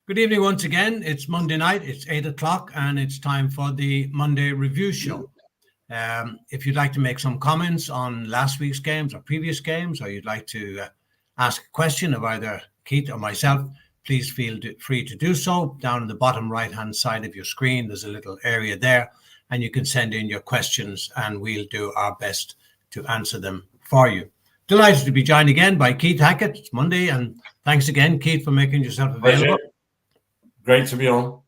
Good evening once again. It's Monday night, it's 8 o'clock, and it's time for the Monday Review Show. If you'd like to make some comments on last week's games or previous games, or you'd like to ask a question of either Keith or myself, please feel free to do so. Down in the bottom right-hand side of your screen, there's a little area there, and you can send in your questions, and we'll do our best to answer them for you. Delighted to be joined again by Keith Hackett. It's Monday, and thanks again, Keith, for making yourself available. Pleasure. Great to be on.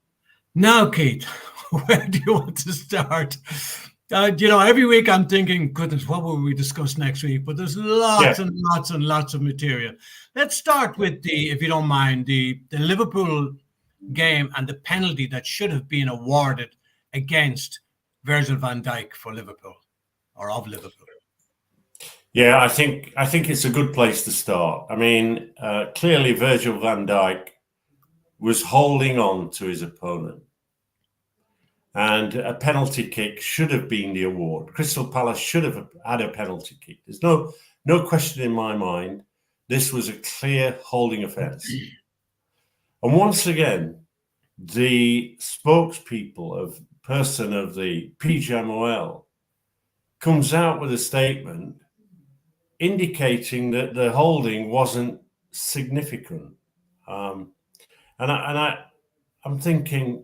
Now, Keith, where do you want to start? Every week I'm thinking, goodness, what will we discuss next week? But there's lots and lots of material. Let's start with if you don't mind, the Liverpool game and the penalty that should have been awarded against Virgil van Dijk for Liverpool, or of Liverpool. Yeah, I think it's a good place to start. I mean, clearly Virgil van Dijk was holding on to his opponent. And a penalty kick should have been the award. Crystal Palace should have had a penalty kick. There's no question in my mind. This was a clear holding offence. And once again, the person of the PGMOL comes out with a statement indicating that the holding wasn't significant. And I'm thinking,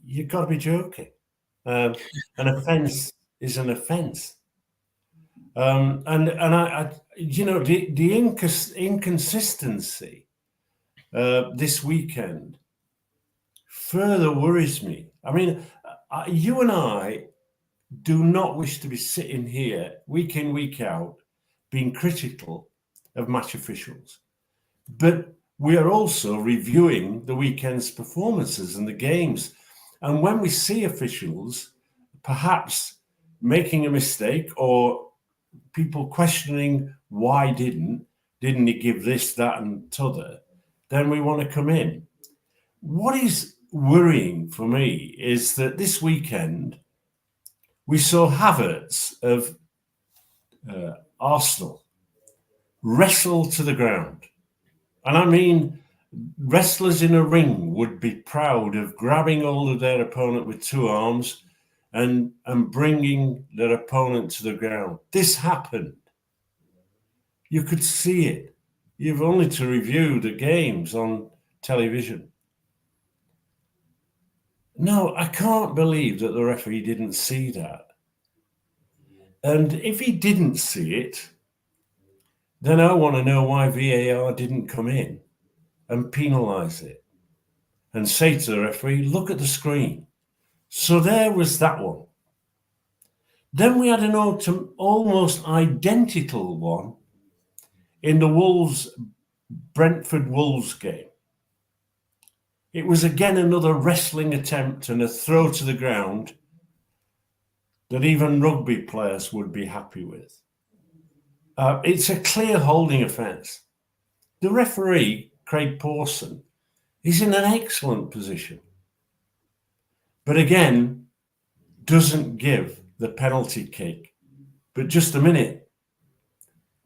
you've got to be joking. An offence is an offence. The inconsistency this weekend further worries me. I mean, you and I do not wish to be sitting here week in, week out, being critical of match officials. But we are also reviewing the weekend's performances and the games. And when we see officials perhaps making a mistake or people questioning why didn't he give this, that, and t'other, then we want to come in. What is worrying for me is that this weekend we saw Havertz of Arsenal wrestle to the ground. And I mean, wrestlers in a ring would be proud of grabbing hold of their opponent with two arms and bringing their opponent to the ground. This happened. You could see it. You've only to review the games on television. No, I can't believe that the referee didn't see that. And if he didn't see it, then I want to know why VAR didn't come in and penalise it and say to the referee, look at the screen. So there was that one. Then we had an almost identical one in the Brentford Wolves game. It was again another wrestling attempt and a throw to the ground that even rugby players would be happy with. It's a clear holding offence. The referee, Craig Pawson, is in an excellent position. But again, doesn't give the penalty kick. But just a minute,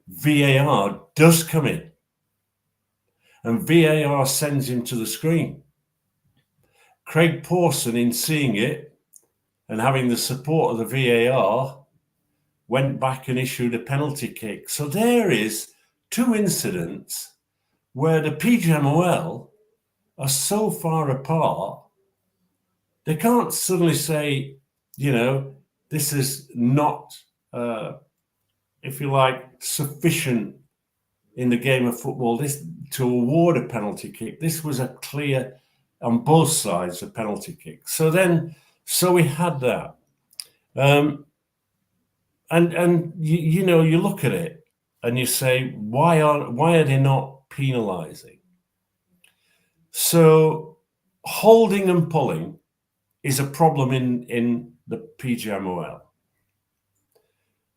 VAR does come in. And VAR sends him to the screen. Craig Pawson, in seeing it and having the support of the VAR, went back and issued a penalty kick. So there is two incidents where the PGMOL are so far apart, they can't suddenly say, this is not, if you like, sufficient in the game of football to award a penalty kick. This was a clear, on both sides, a penalty kick. So we had that. And you look at it and you say, why are they not penalising? So holding and pulling is a problem in the PGMOL.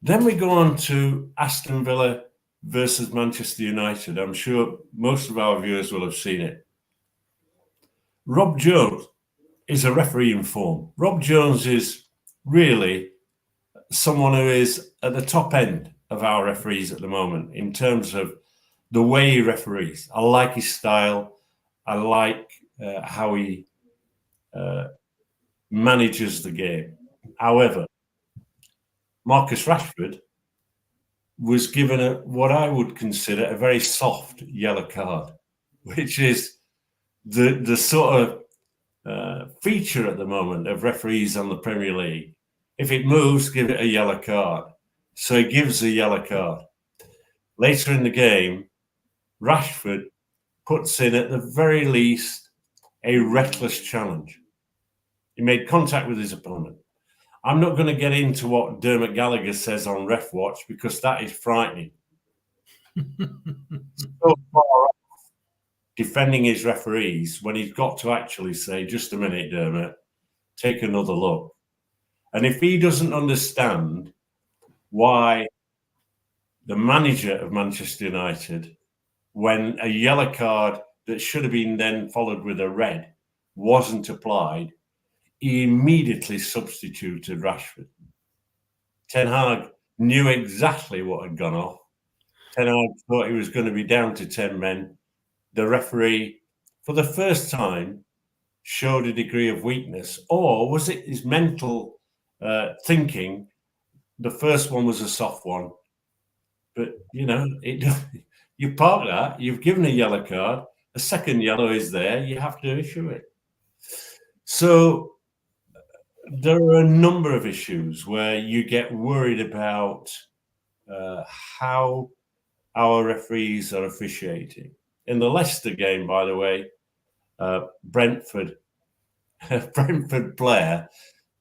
Then we go on to Aston Villa versus Manchester United. I'm sure most of our viewers will have seen it. Rob Jones is a referee in form. Rob Jones is really someone who is at the top end of our referees at the moment in terms of the way he referees. I like his style. I like how he manages the game. However, Marcus Rashford was given what I would consider a very soft yellow card, which is the sort of feature at the moment of referees on the Premier League. If it moves, give it a yellow card. So he gives a yellow card. Later in the game, Rashford puts in, at the very least, a reckless challenge. He made contact with his opponent. I'm not going to get into what Dermot Gallagher says on Ref Watch because that is frightening. So far off defending his referees when he's got to actually say, just a minute, Dermot, take another look. And if he doesn't understand why the manager of Manchester United, when a yellow card that should have been then followed with a red wasn't applied, he immediately substituted Rashford. Ten Hag knew exactly what had gone off. Ten Hag thought he was going to be down to 10 men. The referee, for the first time, showed a degree of weakness. Or was it his mental thinking? The first one was a soft one. But, you park that. You've given a yellow card. A second yellow is there. You have to issue it. So there are a number of issues where you get worried about how our referees are officiating. In the Leicester game, by the way, Brentford player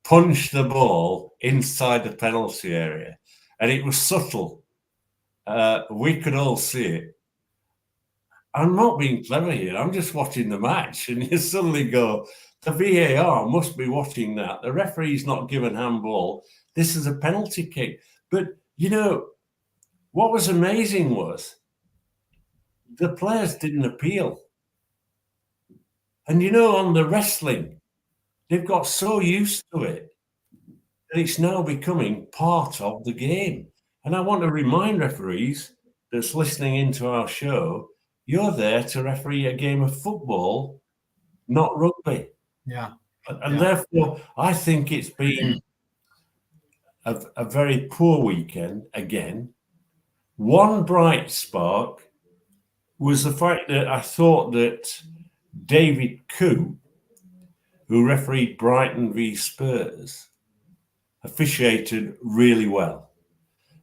punched the ball inside the penalty area, and it was subtle. We could all see it. I'm not being clever here. I'm just watching the match, and you suddenly go, the VAR must be watching that. The referee's not given handball. This is a penalty kick. But, what was amazing was the players didn't appeal. And, on the wrestling, they've got so used to it that it's now becoming part of the game. And I want to remind referees that's listening into our show, you're there to referee a game of football, not rugby. Yeah. And therefore, I think it's been a very poor weekend again. One bright spark was the fact that I thought that David Koo, who refereed Brighton v Spurs, officiated really well.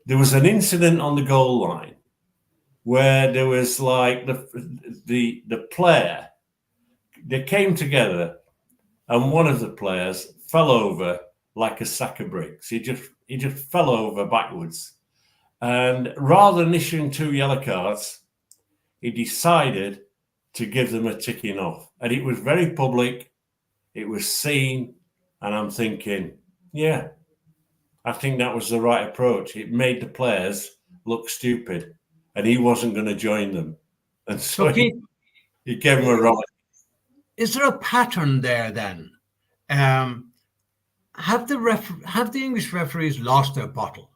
There was an incident on the goal line where there was like the player, they came together and one of the players fell over like a sack of bricks. He just fell over backwards. And rather than issuing 2 yellow cards, he decided to give them a ticking off. And it was very public. It was seen. And I'm thinking, yeah, I think that was the right approach. It made the players look stupid. And he wasn't going to join them. And so he gave them a right. Is there a pattern there then? Have the English referees lost their bottle?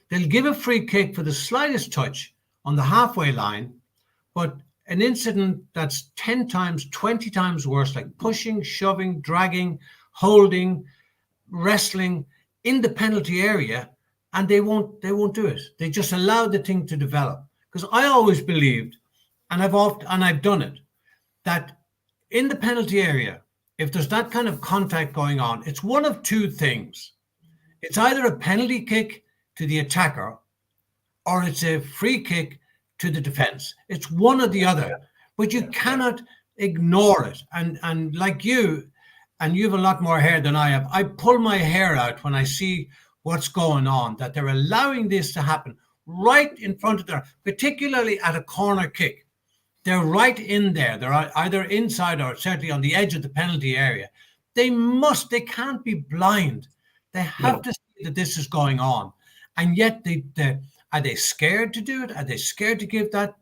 They'll give a free kick for the slightest touch on the halfway line, but an incident that's 10 times, 20 times worse, like pushing, shoving, dragging, holding, wrestling in the penalty area, and they won't do it. They just allow the thing to develop. Because I always believed, and I've done it, that in the penalty area, if there's that kind of contact going on, it's one of two things. It's either a penalty kick to the attacker or it's a free kick to the defense. It's one or the other, but you cannot ignore it. And like you, and you have a lot more hair than I have, I pull my hair out when I see what's going on, that they're allowing this to happen right in front of them, particularly at a corner kick. They're right in there. They're either inside or certainly on the edge of the penalty area. They can't be blind. They have to see that this is going on. And yet, are they scared to do it? Are they scared to give that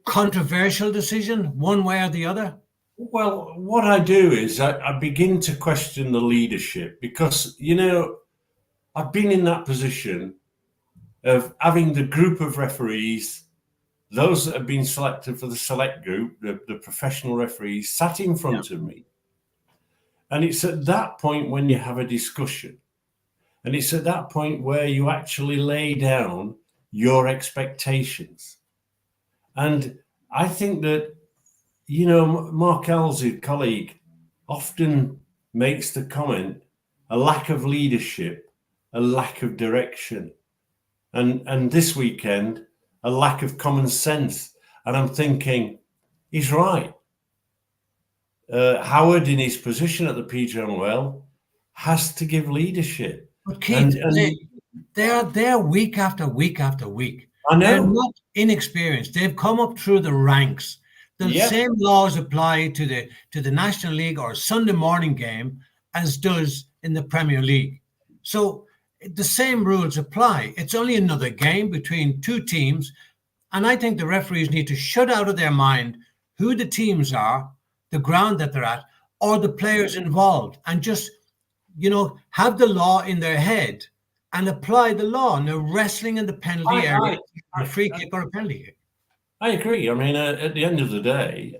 controversial decision one way or the other? Well, what I do is I begin to question the leadership because, I've been in that position of having the group of referees those that have been selected for the select group, the professional referees, sat in front of me. And it's at that point when you have a discussion. And it's at that point where you actually lay down your expectations. And I think that, Mark Elsie, colleague, often makes the comment, a lack of leadership, a lack of direction. And this weekend, a lack of common sense. And I'm thinking, he's right. Howard, in his position at the PGMOL, has to give leadership. But Keith, they're week after week after week. I know. They're not inexperienced. They've come up through the ranks. The same laws apply to the National League or Sunday morning game as does in the Premier League. So the same rules apply. It's only another game between two teams. And I think the referees need to shut out of their mind who the teams are, the ground that they're at, or the players involved, and just, have the law in their head and apply the law. No wrestling in the penalty area, a free kick or a penalty kick. I agree. I mean, at the end of the day,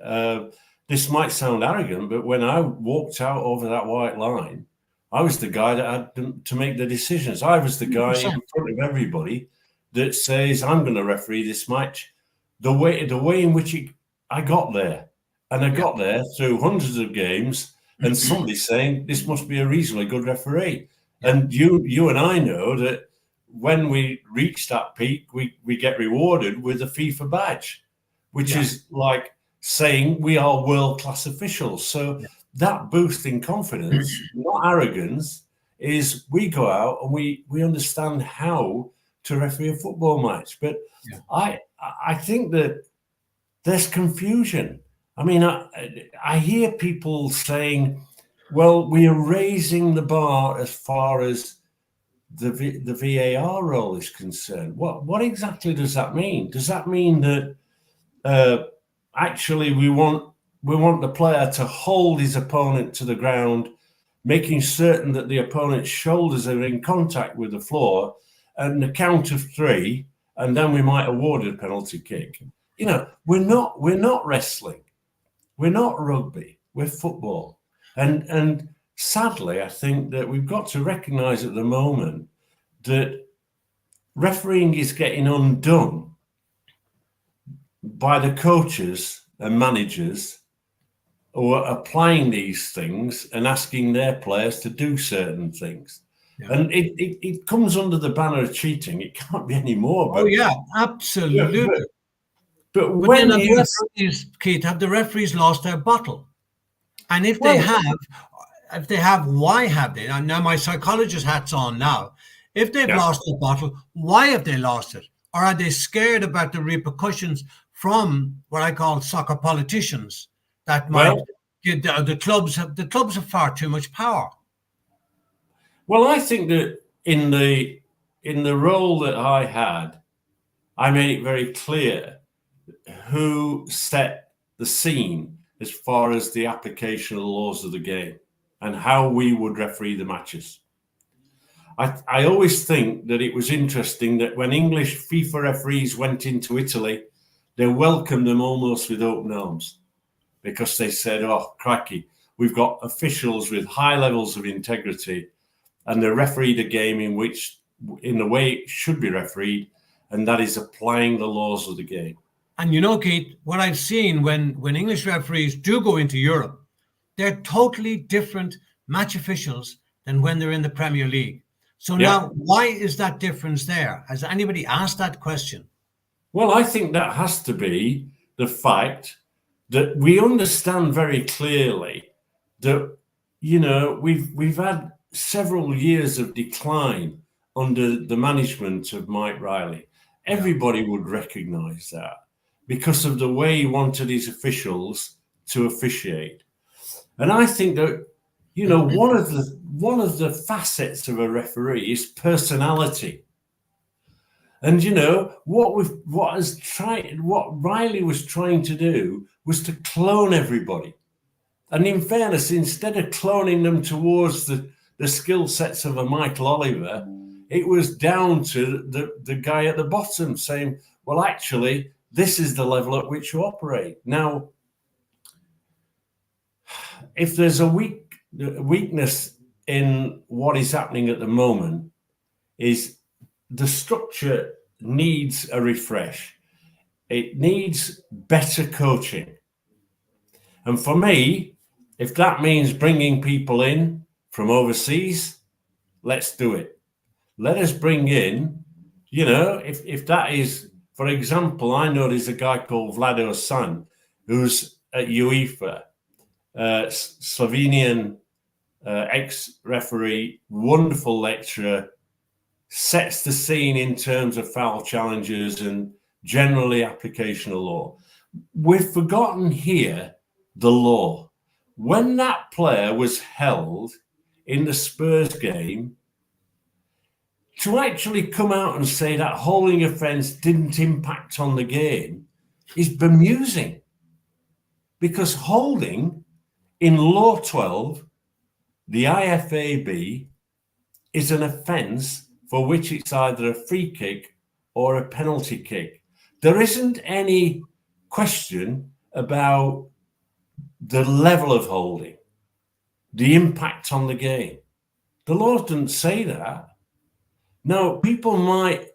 this might sound arrogant, but when I walked out over that white line, I was the guy that had to make the decisions. I was the guy 100%. In front of everybody that says, I'm going to referee this match. The way in which I got there. And I got there through hundreds of games and somebody saying, this must be a reasonably good referee. And you and I know that when we reach that peak, we get rewarded with a FIFA badge, which is like saying we are world-class officials. So that boost in confidence, not arrogance, is we go out and we understand how to referee a football match. But I think that there's confusion. I mean, I hear people saying, well, we are raising the bar as far as the VAR role is concerned. What exactly does that mean? Does that mean that actually we want the player to hold his opponent to the ground, making certain that the opponent's shoulders are in contact with the floor, and the count of 3, and then we might award a penalty kick? We're not wrestling, we're not rugby, we're football, and sadly, I think that we've got to recognise at the moment that refereeing is getting undone by the coaches and managers who are applying these things and asking their players to do certain things. Yeah. And it comes under the banner of cheating. It can't be any more. But, absolutely. But when Keith, have the referees lost their bottle? And if they have, why have they? Now my psychologist hat's on now. If they've lost the bottle, why have they lost it? Or are they scared about the repercussions from what I call soccer politicians that might give the clubs have far too much power? Well, I think that in the role that I had, I made it very clear who set the scene as far as the application of the laws of the game and how we would referee the matches. I always think that it was interesting that when English FIFA referees went into Italy, they welcomed them almost with open arms because they said, oh, crikey, we've got officials with high levels of integrity and they refereed a game in the way it should be refereed, and that is applying the laws of the game. And Keith, what I've seen when English referees do go into Europe, they're totally different match officials than when they're in the Premier League. So now, why is that difference there? Has anybody asked that question? Well, I think that has to be the fact that we understand very clearly that, we've had several years of decline under the management of Mike Riley. Everybody would recognise that because of the way he wanted his officials to officiate. And I think that, one of the facets of a referee is personality. And what Riley was trying to do was to clone everybody. And in fairness, instead of cloning them towards the skill sets of a Michael Oliver, it was down to the guy at the bottom saying, well, actually, This is the level at which you operate. Now, if there's a weakness in what is happening at the moment, is the structure needs a refresh. It needs better coaching. And for me, if that means bringing people in from overseas, let's do it. Let us bring in, if that is, for example, I know there's a guy called Vlado San, who's at UEFA, Slovenian ex-referee, wonderful lecturer, sets the scene in terms of foul challenges and generally application of law. We've forgotten here the law. When that player was held in the Spurs game, to actually come out and say that holding offence didn't impact on the game is bemusing. Because holding in Law 12, the IFAB, is an offence for which it's either a free kick or a penalty kick. There isn't any question about the level of holding, the impact on the game. The law doesn't say that. Now, people might,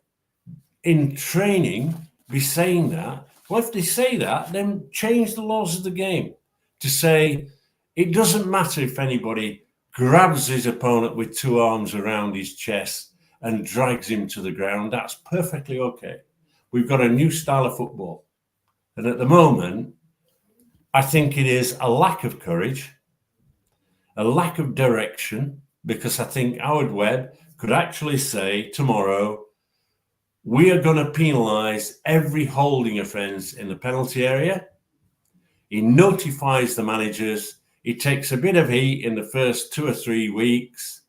in training, be saying that. Well, if they say that, then change the laws of the game to say it doesn't matter if anybody grabs his opponent with two arms around his chest and drags him to the ground. That's perfectly okay. We've got a new style of football. And at the moment, I think it is a lack of courage, a lack of direction, because I think Howard Webb could actually say tomorrow, we are going to penalise every holding offence in the penalty area. He notifies the managers. He takes a bit of heat in the first 2 or 3 weeks,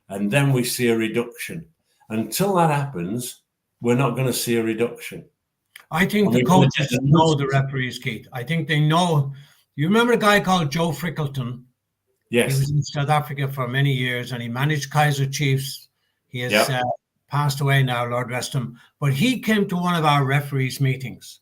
and then we see a reduction. Until that happens, we're not going to see a reduction. I think the coaches know the referees, Keith. I think they know. You remember a guy called Joe Frickleton? Yes. He was in South Africa for many years, and he managed Kaiser Chiefs. He has passed away now, Lord rest him. But he came to one of our referees' meetings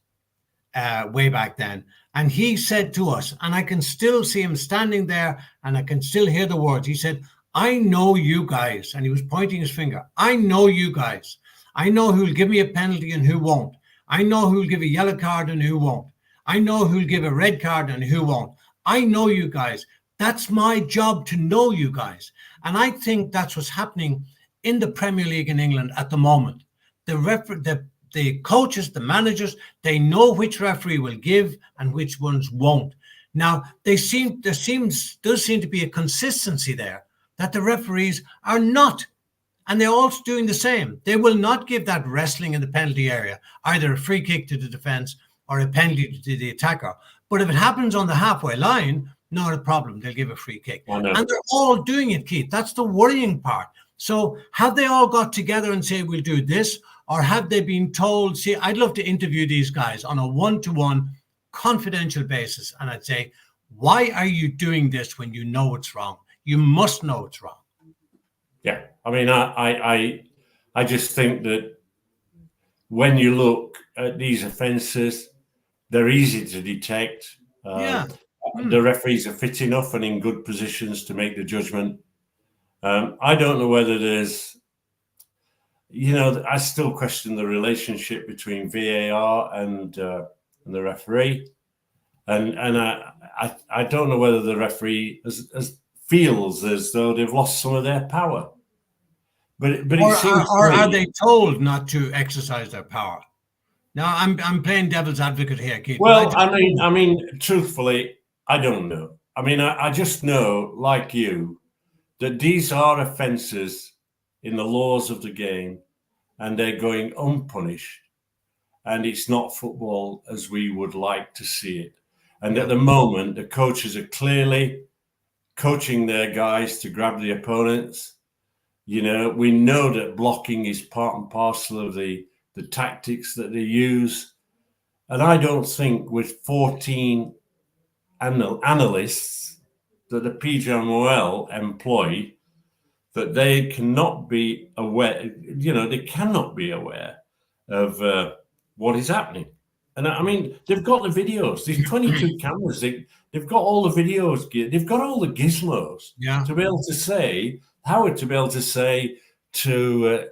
way back then. And he said to us, and I can still see him standing there, and I can still hear the words. He said, I know you guys. And he was pointing his finger. I know you guys. I know who'll give me a penalty and who won't. I know who'll give a yellow card and who won't. I know who'll give a red card and who won't. I know you guys. That's my job, to know you guys. And I think that's what's happening in the Premier League in England at the moment. The coaches, the managers, they know which referee will give and which ones won't. Now, there does seem to be a consistency there that the referees are not. And they're also doing the same. They will not give that wrestling in the penalty area, either a free kick to the defence or a penalty to the attacker. But if it happens on the halfway line, not a problem. They'll give a free kick. And they're all doing it, Keith. That's the worrying part. So have they all got together and say, we'll do this? Or have they been told, see, I'd love to interview these guys on a one-to-one confidential basis. And I'd say, why are you doing this when you know it's wrong? You must know it's wrong. Yeah. I mean, I just think that when you look at these offences, they're easy to detect. The referees are fit enough and in good positions to make the judgment. I don't know whether there's, I still question the relationship between VAR and the referee, and I don't know whether the referee feels as though they've lost some of their power. But it seems are they told not to exercise their power? Now I'm playing devil's advocate here, Keith. Well, I mean, truthfully, I don't know. I mean, I just know, like you, that these are offences in the laws of the game, and they're going unpunished. And it's not football as we would like to see it. And at the moment, the coaches are clearly coaching their guys to grab the opponents. We know that blocking is part and parcel of the tactics that they use. And I don't think with 14 analysts that the PGMOL employ, that they cannot be aware, they cannot be aware of what is happening. And I mean, they've got the videos. There's 22 cameras. They've got all the videos. They've got all the gizmos to be able to say, Howard to be able to say to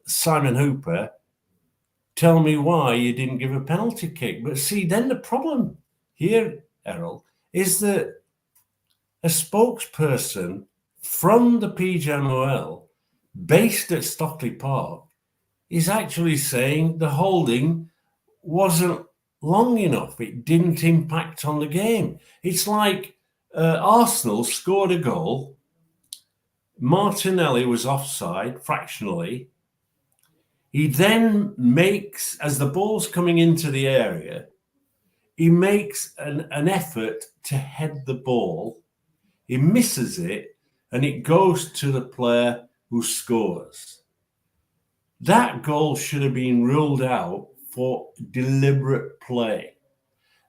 Simon Hooper, tell me why you didn't give a penalty kick. But see, then the problem here, Errol, is that a spokesperson from the PGMOL based at Stockley Park is actually saying the holding wasn't long enough. It didn't impact on the game. It's like Arsenal scored a goal. Martinelli was offside fractionally. He then makes, as the ball's coming into the area, he makes an effort to head the ball. He misses it, and it goes to the player who scores. That goal should have been ruled out for deliberate play.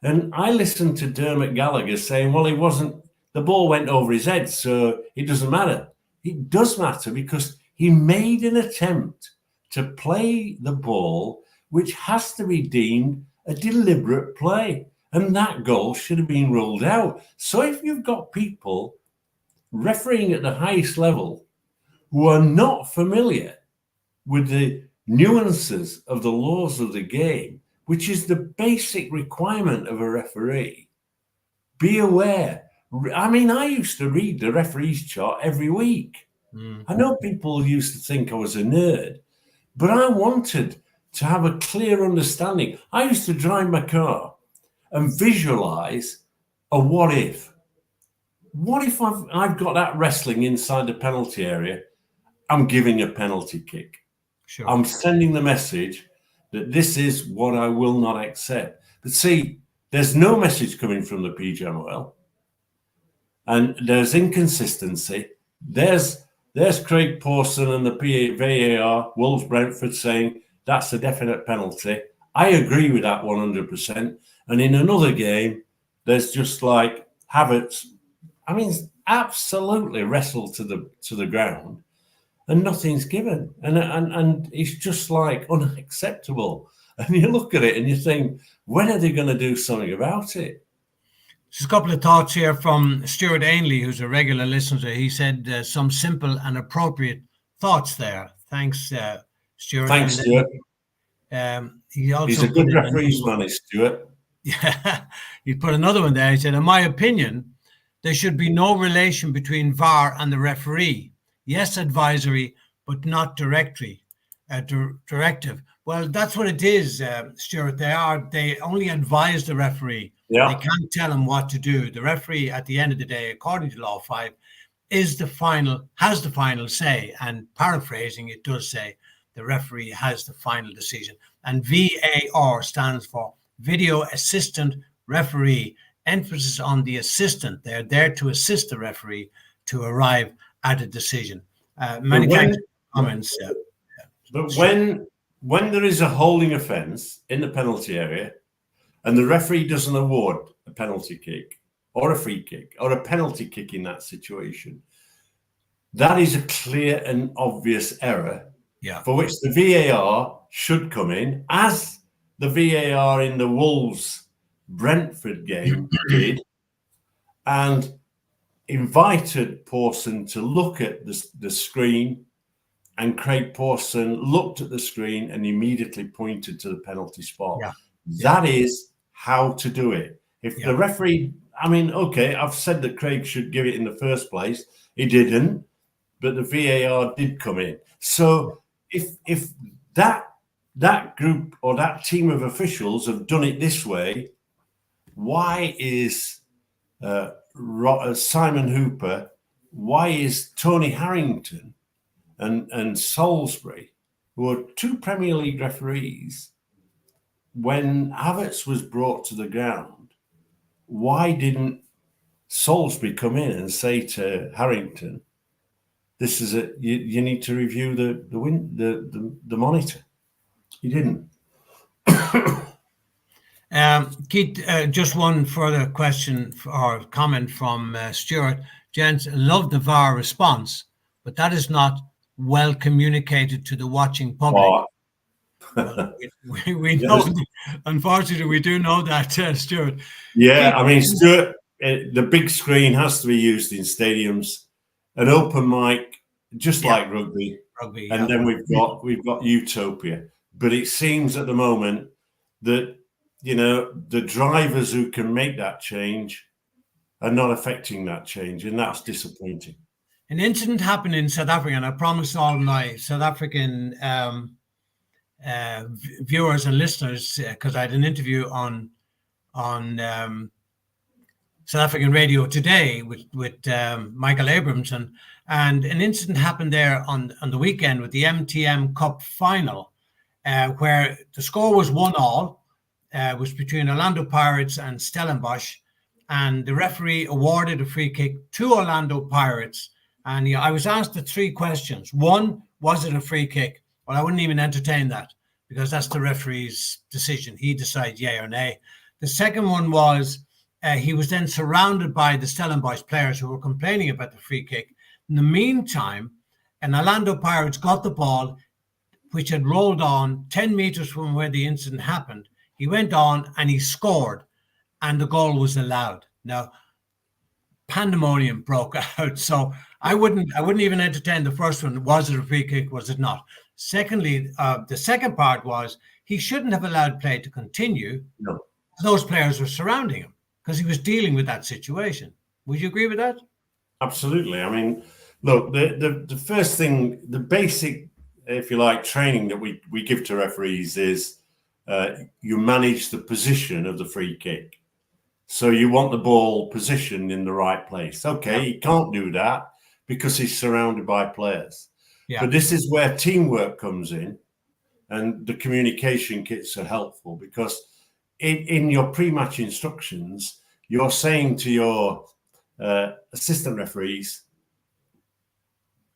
And I listened to Dermot Gallagher saying, well, the ball went over his head, so it doesn't matter. It does matter because he made an attempt to play the ball, which has to be deemed a deliberate play. And that goal should have been ruled out. So if you've got people refereeing at the highest level who are not familiar with the nuances of the laws of the game, which is the basic requirement of a referee, be aware. I mean, I used to read the referee's chart every week. I know people used to think I was a nerd, but I wanted to have a clear understanding. I used to drive my car and visualize a what if. What if I've got that wrestling inside the penalty area? I'm giving a penalty kick. Sure. I'm sending the message that this is what I will not accept. But see, there's no message coming from the PGMOL, and there's inconsistency. There's Craig Pawson and the VAR, Wolves Brentford, saying that's a definite penalty. I agree with that 100%. And in another game, there's just like Havertz, I mean, absolutely wrestled to the ground, and nothing's given. And it's just like unacceptable. And you look at it and you think, when are they going to do something about it? Just a couple of thoughts here from Stuart Ainley, who's a regular listener. He said some simple and appropriate thoughts there. Thanks, Stuart. Thanks, Stuart. He's a good referee's man, is Stuart. Yeah, he put another one there. He said, in my opinion, there should be no relation between VAR and the referee. Yes, advisory, but not directive. Well, that's what it is, Stuart. They only advise the referee. Yeah. They can't tell him what to do. The referee, at the end of the day, according to Law 5, has the final say. And paraphrasing, it does say the referee has the final decision. And VAR stands for Video Assistant Referee. Emphasis on the assistant. They're there to assist the referee to arrive at a decision. Many thanks for comments. But when there is a holding offence in the penalty area and the referee doesn't award a penalty kick or a free kick or a penalty kick in that situation, that is a clear and obvious error for which the VAR should come in, as the VAR in the Wolves Brentford game did, and invited Pawson to look at the screen, and Craig Pawson looked at the screen and immediately pointed to the penalty spot. That is how to do it. If the referee, I mean, okay, I've said that Craig should give it in the first place. He didn't, but the VAR did come in. So if that group or that team of officials have done it this way, why is Simon Hooper, why is Tony Harrington and Salisbury, who are two Premier League referees, when Havertz was brought to the ground, why didn't Salisbury come in and say to Harrington, "This is you need to review the monitor"? He didn't. Keith, just one further question or comment from Stuart. Gents, love the VAR response, but that is not well communicated to the watching public. Well, we know, Yes. unfortunately, we do know that, Stuart. Yeah, I mean, Stuart, the big screen has to be used in stadiums, an open mic, just Yeah, like rugby, rugby, and yeah. then we've got Utopia. But it seems at the moment that the drivers who can make that change are not affecting that change, and that's disappointing. An incident happened in South Africa, and I promised all my South African viewers and listeners, because I had an interview on South African radio today with Michael Abramson, and an incident happened there on the weekend with the MTN Cup final, where the score was 1-1. Was between Orlando Pirates and Stellenbosch, and the referee awarded a free kick to Orlando Pirates. And I was asked the three questions. One, was it a free kick? Well, I wouldn't even entertain that because that's the referee's decision. He decides yay or nay. The second one was he was then surrounded by the Stellenbosch players who were complaining about the free kick. In the meantime, an Orlando Pirates got the ball, which had rolled on 10 meters from where the incident happened. He went on and he scored, and the goal was allowed. Now, pandemonium broke out. So I wouldn't even entertain the first one. Was it a free kick? Was it not? Secondly, the second part was he shouldn't have allowed play to continue. No. Those players were surrounding him because he was dealing with that situation. Would you agree with that? Absolutely. I mean, look, the first thing, the basic, if you like, training that we give to referees is you manage the position of the free kick. So you want the ball positioned in the right place. Okay, he can't do that because he's surrounded by players. Yeah. But this is where teamwork comes in, and the communication kits are helpful because in your pre-match instructions, you're saying to your assistant referees,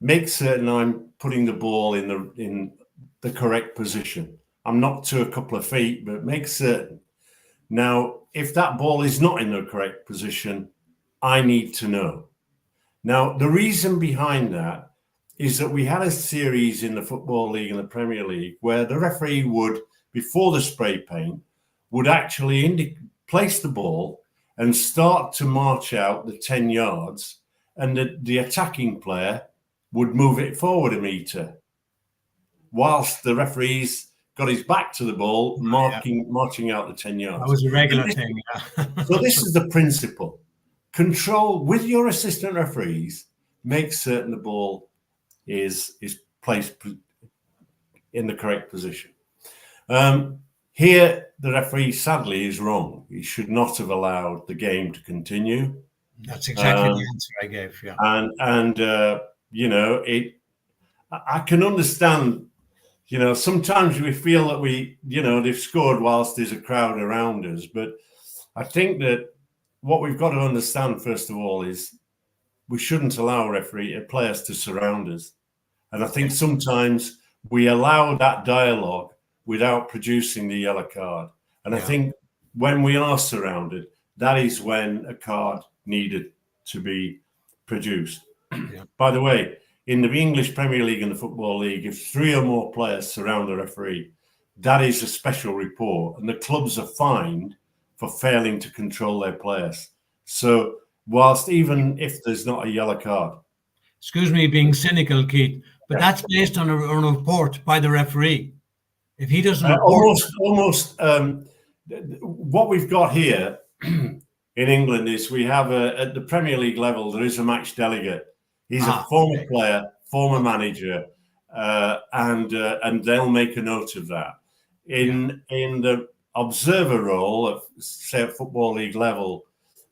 make certain I'm putting the ball in the correct position. I'm not to a couple of feet, but make certain. Now, if that ball is not in the correct position, I need to know. Now, the reason behind that is that we had a series in the Football League and the Premier League where the referee would, before the spray paint, would actually place the ball and start to march out the 10 yards, and the attacking player would move it forward a meter whilst the referee's got his back to the ball, marching out the 10 yards. That was a regular thing. Yeah. So this is the principle. Control with your assistant referees, make certain the ball is placed in the correct position. Here, the referee sadly is wrong. He should not have allowed the game to continue. That's exactly the answer I gave. Yeah. And I can understand. Sometimes we feel that they've scored whilst there's a crowd around us. But I think that what we've got to understand, first of all, is we shouldn't allow players to surround us. And I think sometimes we allow that dialogue without producing the yellow card. And I think when we are surrounded, that is when a card needed to be produced. Yeah. By the way, in the English Premier League and the Football League, if 3 or more players surround the referee, that is a special report, and the clubs are fined for failing to control their players. So whilst even if there's not a yellow card. Excuse me being cynical, Keith, but that's based on a report by the referee. If he doesn't report... Almost what we've got here in England is we have at the Premier League level, there is a match delegate. He's a former player, former manager, and they'll make a note of that. In the observer role at, say, at Football League level,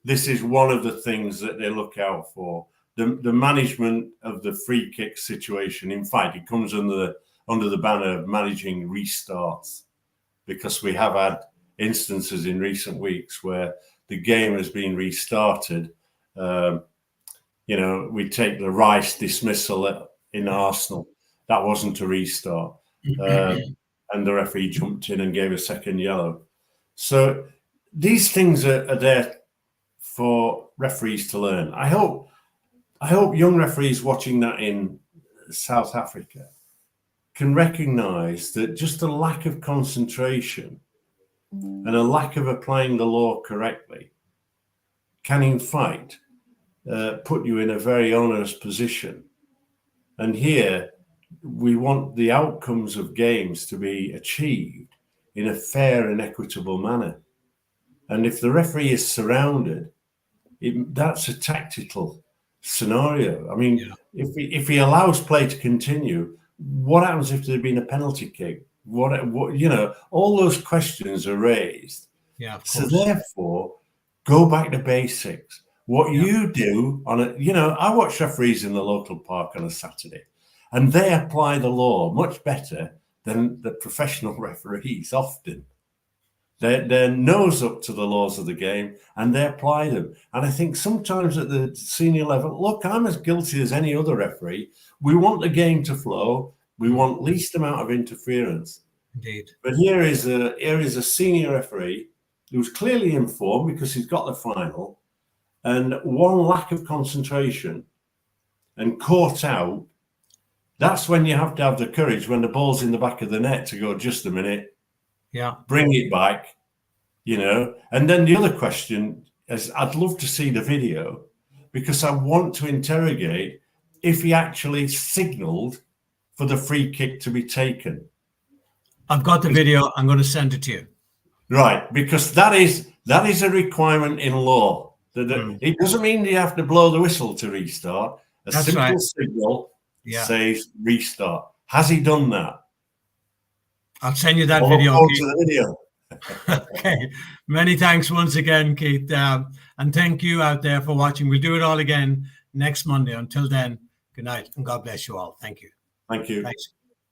this is one of the things that they look out for. The management of the free kick situation. In fact, it comes under the banner of managing restarts, because we have had instances in recent weeks where the game has been restarted. We take the Rice dismissal in Arsenal. That wasn't a restart. And the referee jumped in and gave a second yellow. So these things are there for referees to learn. I hope young referees watching that in South Africa can recognize that just a lack of concentration and a lack of applying the law correctly can, in fact, put you in a very onerous position. And here, we want the outcomes of games to be achieved in a fair and equitable manner. And if the referee is surrounded, that's a tactical scenario. I mean, if he allows play to continue, what happens if there'd been a penalty kick? What you know, all those questions are raised. Yeah. So therefore, go back to basics. What you do on a, you know, I watch referees in the local park on a Saturday, and they apply the law much better than the professional referees often. They're nose up to the laws of the game and they apply them. And I think sometimes at the senior level, look, I'm as guilty as any other referee. We want the game to flow. We want least amount of interference. Indeed. But here is a senior referee who's clearly informed because he's got the final, and one lack of concentration and caught out. That's when you have to have the courage when the ball's in the back of the net to go, just a minute. Yeah. Bring it back, you know. And then the other question is, I'd love to see the video because I want to interrogate if he actually signaled for the free kick to be taken. I've got the video. I'm going to send it to you. Right, because that is a requirement in law. It doesn't mean you have to blow the whistle to restart. That's simple right. signal says restart. Has he done that? I'll send you that I'll video. go to the video. Okay. Many thanks once again, Keith. And thank you out there for watching. We'll do it all again next Monday. Until then, good night and God bless you all. Thank you. Thank you. Thanks.